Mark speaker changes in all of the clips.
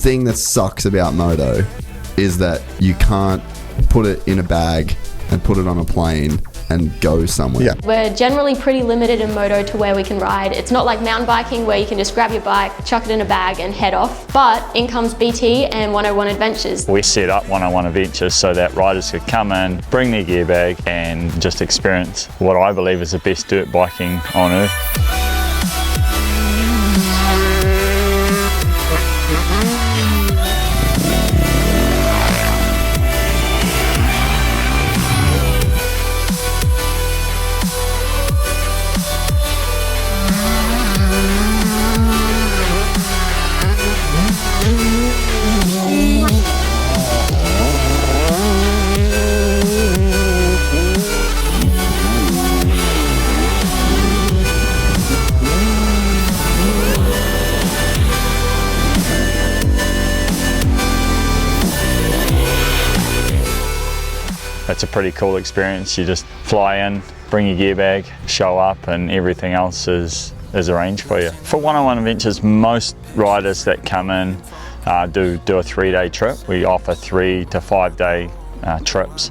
Speaker 1: thing that sucks about moto is that you can't put it in a bag and put it on a plane and go somewhere.
Speaker 2: Yeah.
Speaker 3: We're generally pretty limited in moto to where we can ride. It's not like mountain biking where you can just grab your bike, chuck it in a bag and head off. But in comes BT and 101 Adventures.
Speaker 4: We set up 101 Adventures so that riders could come in, bring their gear bag and just experience what I believe is the best dirt biking on earth. It's a pretty cool experience. You just fly in, bring your gear bag, show up, and everything else is arranged for you. For 101 Adventures, most riders that come in do a 3-day trip. We offer 3 to 5 day trips,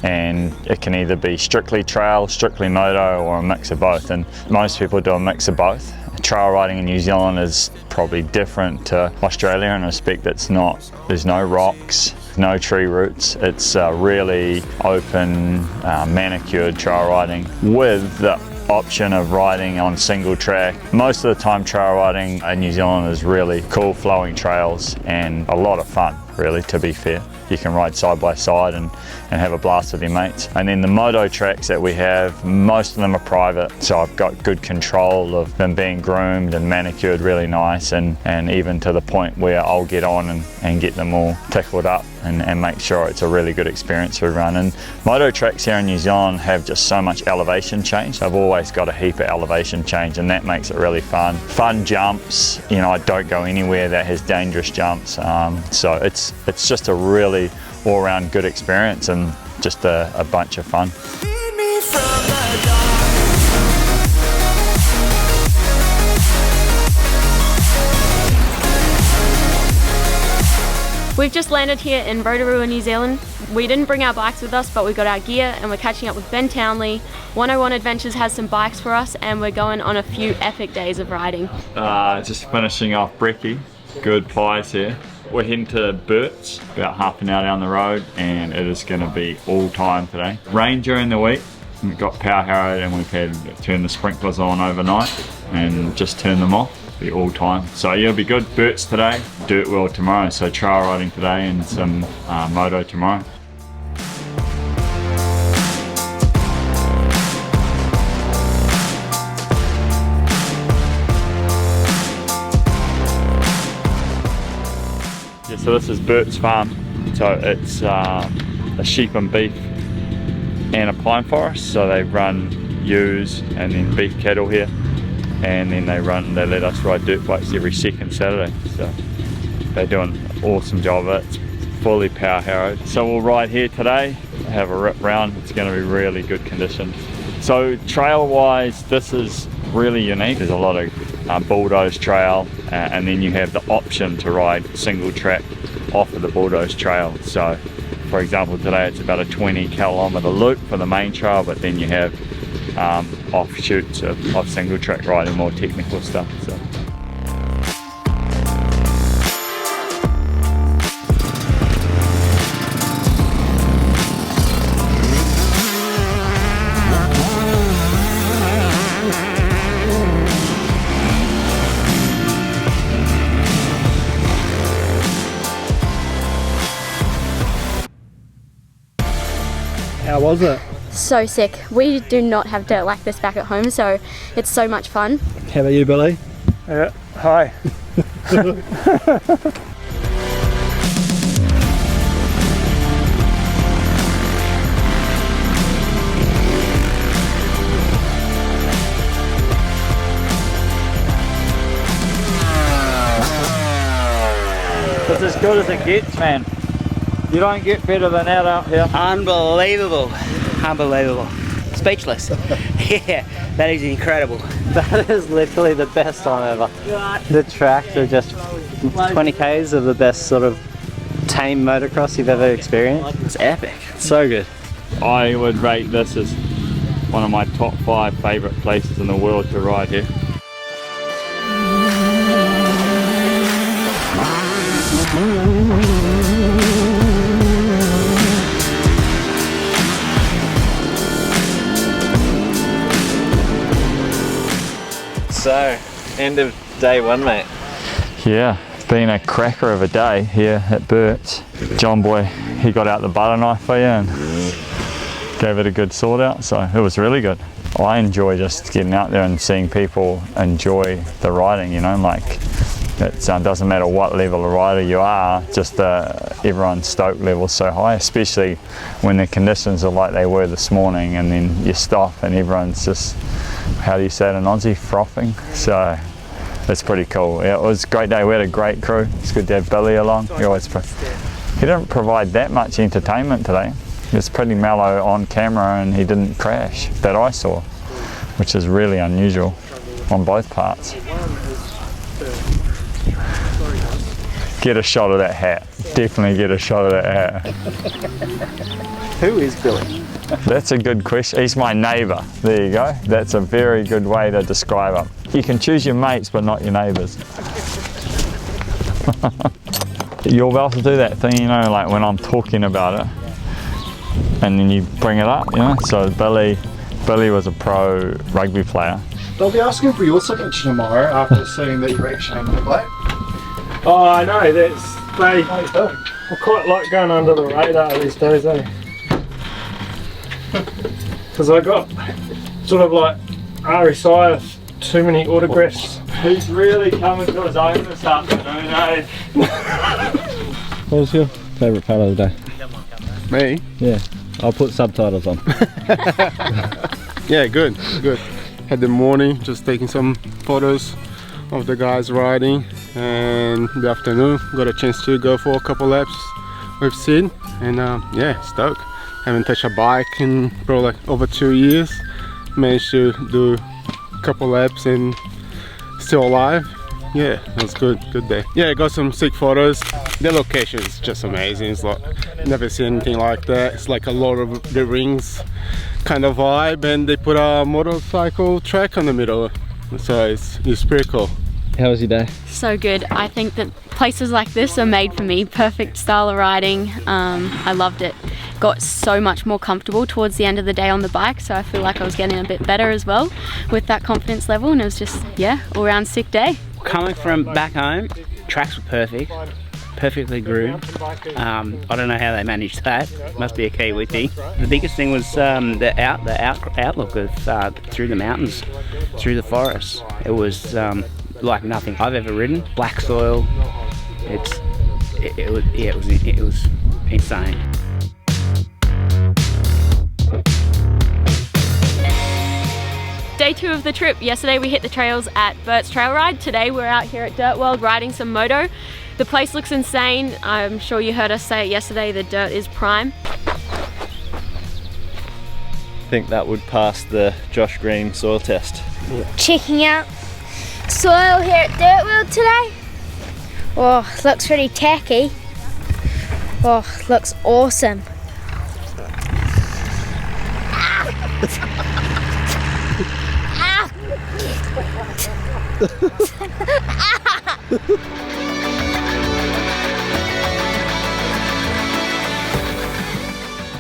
Speaker 4: and it can either be strictly trail, strictly moto, or a mix of both, and most people do a mix of both. Trail riding in New Zealand is probably different to Australia in respect there's no rocks, no tree roots. It's really open, manicured trail riding with the option of riding on single track. Most of the time trail riding in New Zealand is really cool flowing trails and a lot of fun, really, to be fair. You can ride side by side and have a blast with your mates. And then the moto tracks that we have, most of them are private, so I've got good control of them being groomed and manicured really nice, and even to the point where I'll get on and get them all tickled up and make sure it's a really good experience for everyone. And moto tracks here in New Zealand have just so much elevation change. I've always got a heap of elevation change, and that makes it really fun. Fun jumps, you know, I don't go anywhere that has dangerous jumps, so it's just a really all-round good experience and just a bunch of fun.
Speaker 3: We've just landed here in Rotorua, New Zealand. We didn't bring our bikes with us, but we got our gear and we're catching up with Ben Townley. 101 Adventures has some bikes for us and we're going on a few epic days of riding.
Speaker 4: Just finishing off brekkie. Good pies here. We're heading to Burts, about half an hour down the road, and it is going to be all time today. Rain during the week, we've got power harrowed and we've had to turn the sprinklers on overnight and just turn them off. Be all time. So yeah, it'll be good. Burts today, DirtWorld tomorrow, so trail riding today and some moto tomorrow. Yeah, so this is Burts Farm. So it's a sheep and beef and a pine forest. So they run ewes and then beef cattle here. And then they let us ride dirt bikes every second Saturday. So they're doing an awesome job of it. It's fully power harrowed. So we'll ride here today, have a rip round. It's going to be really good conditions. So trail wise, this is really unique. There's a lot of bulldoze trail, and then you have the option to ride single track off of the bulldoze trail. So for example, today it's about a 20-kilometre loop for the main trail, but then you have offshoots of single track riding, more technical stuff. So.
Speaker 2: How was it?
Speaker 3: So sick. We do not have dirt like this back at home, so it's so much fun.
Speaker 2: How about you, Billy?
Speaker 4: Yeah, hi. It's as good as it gets, man. You don't get better than that out here.
Speaker 5: Unbelievable. Unbelievable. Speechless. Yeah, that is incredible. That is literally the best time ever. The tracks are just 20 Ks of the best sort of tame motocross you've ever experienced. It's epic. So good.
Speaker 4: I would rate this as one of my top 5 favourite places in the world to ride here.
Speaker 5: So, end of day 1, mate.
Speaker 4: Yeah, it's been a cracker of a day here at Burts. John boy, he got out the butter knife for you and gave it a good sort out, so it was really good. I enjoy just getting out there and seeing people enjoy the riding, you know, like it doesn't matter what level of rider you are, just everyone's stoke level's so high, especially when the conditions are like they were this morning, and then you stop and everyone's just, how do you say it in Aussie, frothing. So it's pretty cool. Yeah, it was a great day. We had a great crew. It's good to have Billy along. He didn't provide that much entertainment today. He was pretty mellow on camera and he didn't crash that I saw, which is really unusual on both parts. Get a shot of that hat. Definitely get a shot of that hat.
Speaker 5: Who is Billy?
Speaker 4: That's a good question. He's my neighbour. There you go. That's a very good way to describe him. You can choose your mates, but not your neighbours. You're about to do that thing, you know, like when I'm talking about it, and then you bring it up, you know. So Billy was a pro rugby player.
Speaker 6: They'll be asking for your signature tomorrow after seeing that you're actually having to play.
Speaker 2: Oh, I know. They quite like going under the radar these days, eh? Because I got sort of like RSI too many autographs.
Speaker 4: He's really coming to his own this afternoon, eh?
Speaker 2: What was your favourite part of the day?
Speaker 6: Me?
Speaker 2: Yeah, I'll put subtitles on.
Speaker 6: Yeah, good. Had the morning, just taking some photos of the guys riding, and the afternoon got a chance to go for a couple laps with Sid, and yeah, stoked. Haven't touched a bike in probably like over 2 years. Managed to do a couple laps and still alive. Yeah, it was good day. Yeah, got some sick photos. The location is just amazing. It's like never seen anything like that. It's like a Lord of the Rings kind of vibe, and they put a motorcycle track on the middle, so it's pretty cool.
Speaker 2: How was your day?
Speaker 3: So good. I think that places like this are made for me. Perfect style of riding. I loved it. Got so much more comfortable towards the end of the day on the bike, so I feel like I was getting a bit better as well with that confidence level, and it was just, yeah, all round sick day.
Speaker 5: Coming from back home, tracks were perfectly groomed. I don't know how they managed that. Must be a Kiwi thing. The biggest thing was the outlook of through the mountains, through the forests. It was like nothing I've ever ridden. Black soil. It was insane.
Speaker 3: Day 2 of the trip. Yesterday we hit the trails at Burts Trail Ride. Today we're out here at DirtWorld riding some moto. The place looks insane. I'm sure you heard us say it yesterday, the dirt is prime.
Speaker 7: I think that would pass the Josh Green soil test.
Speaker 8: Checking out soil here at DirtWorld today. Oh, looks pretty tacky. Oh, looks awesome.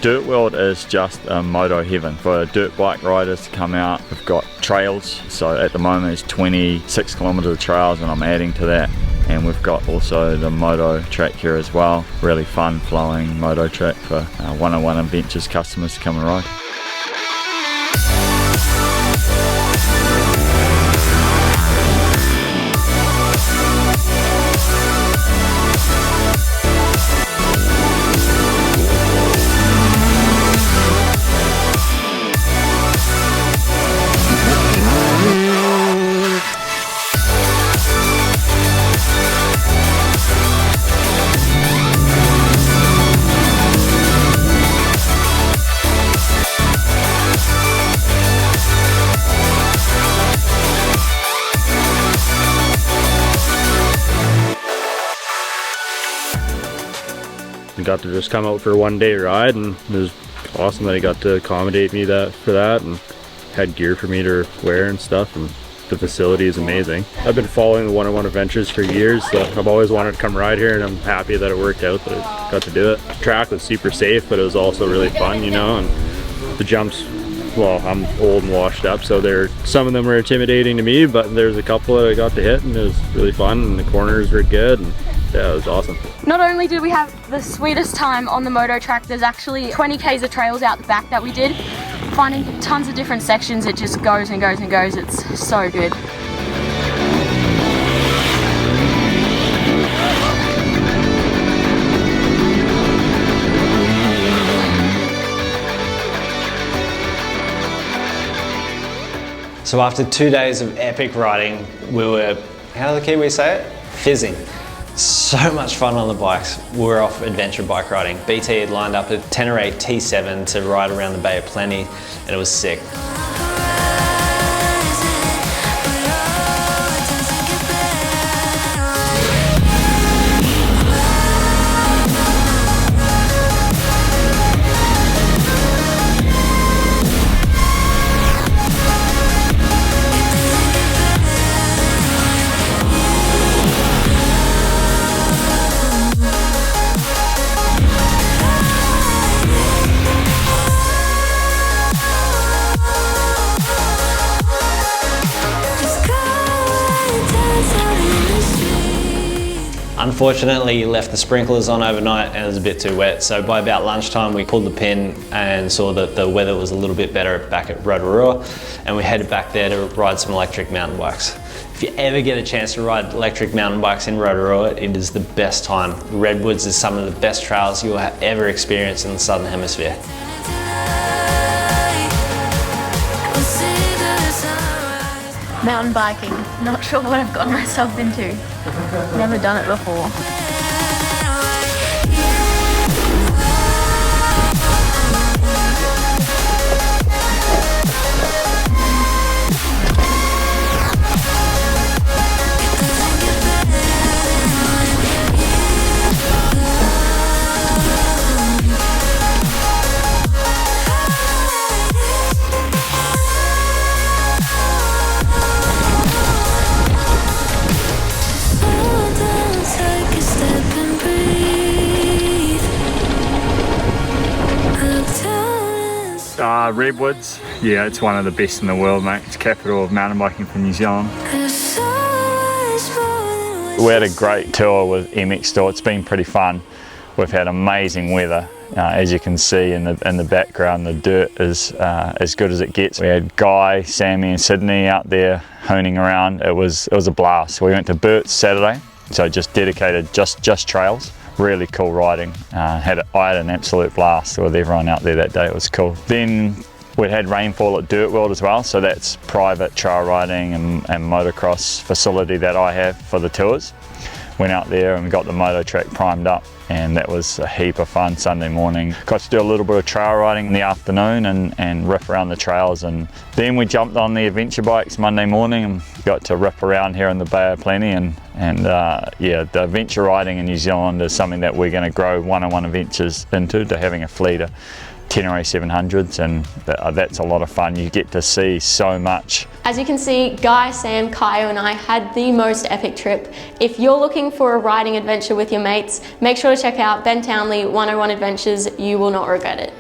Speaker 4: DirtWorld is just a moto heaven for dirt bike riders to come out. We've got trails, so at the moment it's 26 kilometres of trails, and I'm adding to that. And we've got also the moto track here as well. Really fun flowing moto track for one-on-one adventures customers to come and ride.
Speaker 9: got to just come out for a one-day ride, and it was awesome that he got to accommodate me for that and had gear for me to wear and stuff, and the facility is amazing. I've been following the one-on-one adventures for years, so I've always wanted to come ride here, and I'm happy that it worked out, that I got to do it. The track was super safe, but it was also really fun, you know, and the jumps, well, I'm old and washed up, so some of them were intimidating to me, but there's a couple that I got to hit, and it was really fun, and the corners were good, and yeah, it was awesome.
Speaker 3: Not only did we have the sweetest time on the moto track, there's actually 20 k's of trails out the back that we did. Finding tons of different sections, it just goes and goes and goes. It's so good.
Speaker 10: So after 2 days of epic riding, we were, how do the Kiwis say it? Fizzing. So much fun on the bikes. We were off adventure bike riding. BT had lined up a Tenere T7 to ride around the Bay of Plenty, and it was sick. Unfortunately, left the sprinklers on overnight and it was a bit too wet, so by about lunchtime we pulled the pin and saw that the weather was a little bit better back at Rotorua, and we headed back there to ride some electric mountain bikes. If you ever get a chance to ride electric mountain bikes in Rotorua, it is the best time. Redwoods is some of the best trails you'll ever experience in the Southern Hemisphere.
Speaker 3: Mountain biking. Not sure what I've gotten myself into. Never done it before.
Speaker 4: Redwoods, yeah, it's one of the best in the world, mate. It's capital of mountain biking for New Zealand. We had a great tour with MX Store. It's been pretty fun. We've had amazing weather. As you can see in the background, the dirt is as good as it gets. We had Guy, Sammy and Sydney out there honing around. It was a blast. We went to Burts Saturday, so just dedicated just trails. Really cool riding. I had an absolute blast with everyone out there that day. It was cool. Then we had rainfall at DirtWorld as well, so that's private trail riding and motocross facility that I have for the tours. Went out there and got the moto track primed up, and that was a heap of fun. Sunday morning got to do a little bit of trail riding in the afternoon and rip around the trails, and then we jumped on the adventure bikes Monday morning and got to rip around here in the Bay of Plenty, and yeah, the adventure riding in New Zealand is something that we're going to grow one-on-one adventures into, to having a fleet of Tenere 700s, and that's a lot of fun. You get to see so much.
Speaker 3: As you can see, Guy, Sam, Kaio and I had the most epic trip. If you're looking for a riding adventure with your mates, make sure to check out Ben Townley 101 Adventures. You will not regret it.